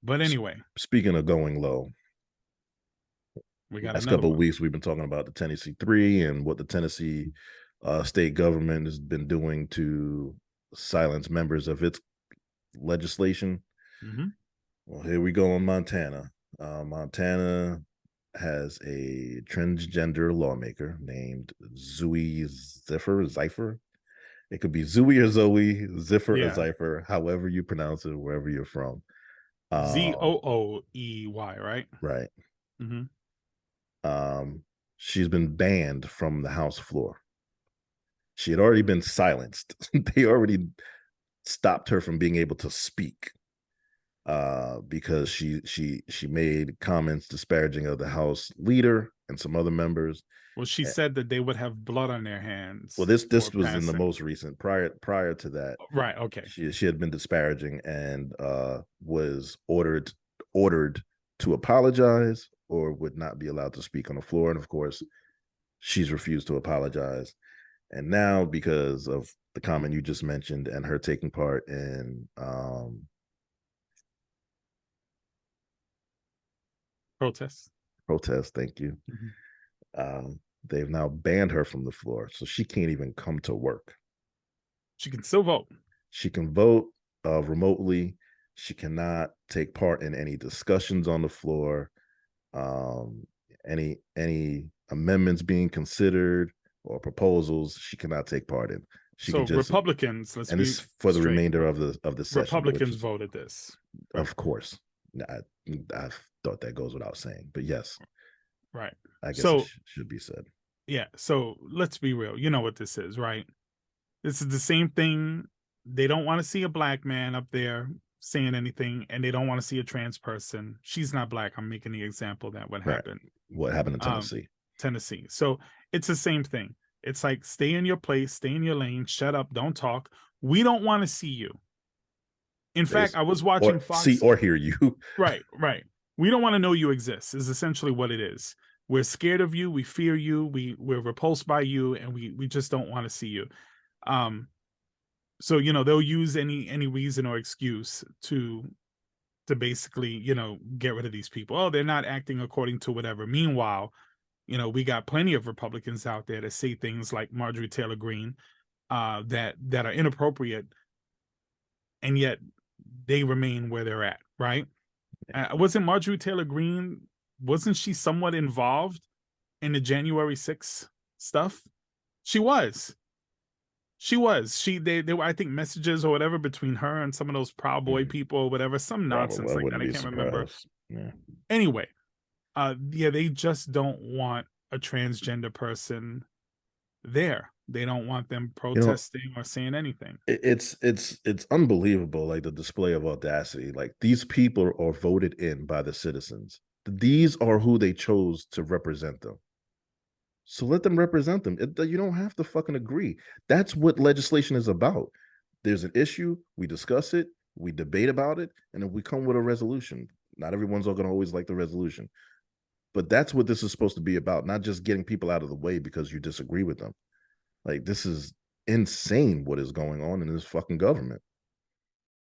But anyway, Speaking of going low, we got last another couple of one. weeks we've been talking about the Tennessee Three and what the Tennessee state government has been doing to silence members of its legislation. Hmm. Well, here we go in Montana. Montana has a transgender lawmaker named Zooey Zyphr. It could be Zooey or Zoe, Ziffer or Yeah, Zypher, however you pronounce it, wherever you're from. Um, Zooey, right? right. Hmm. She's been banned from the House floor. She had already been silenced. They already stopped her from being able to speak because she made comments disparaging of the House leader and some other members. Well, she said that they would have blood on their Well, hands this for was in the passing. most recent. Prior to that, Right. Okay. she had been disparaging and was ordered to apologize or would not be allowed to speak on the floor. And of course, she's refused to apologize. And now, because of the comment you just mentioned and her taking part in Protests. protests, thank you. Hmm. They've now banned her from the floor, so she can't even come to work. She can still vote. She can vote remotely. She cannot take part in any discussions on the floor, um, any amendments being considered or proposals. She cannot take part in. She So can just, Republicans, let's and be this for the straight. remainder of the session, which Republicans is voted this. Right. of course. I, I thought that goes without saying, but yes, Right. I guess it So should be said. yeah. So let's be real. You know what this is, right? This is the same thing. They don't want to see a black man up there saying anything, and they don't want to see a trans person. She's not black. I'm making the example that what Right. happened. What happened in Um, Tennessee? Tennessee. So it's the same thing. It's like stay in your place, stay in your lane, shut up, don't talk. We don't want to see you. In fact, I was watching Or see Fox. or hear you. Right, right. We don't want to know you exist, is essentially what it is. We're scared of you, we fear you, we're repulsed by you, and we just don't want to see you. Um, so they'll use any reason or excuse to basically get rid of these people. Oh, they're not acting according to whatever. Meanwhile, we got plenty of Republicans out there that say things like Marjorie Taylor Greene, that are inappropriate, and yet they remain where they're at, right? Wasn't Marjorie Taylor Greene, wasn't she somewhat involved in the January 6th stuff? She was. She was. They were, I think, messages or whatever between her and some of those Proud Boy Mm, people or whatever, some probably, nonsense I like that. wouldn't I be can't remember. surprised. Yeah. Anyway, yeah, they just don't want a transgender person there. They don't want them You know, protesting or saying anything. it's unbelievable, like the display of audacity. Like these people are voted in by the citizens. These are who they chose to represent them. So let them represent them. You don't have to fucking agree. That's what legislation is about. There's an issue, we discuss it, we debate about it, and then we come with a resolution. Not everyone's all going to always like the resolution, but that's what this is supposed to be about, not just getting people out of the way because you disagree with them. Like this is insane what is going on in this fucking government.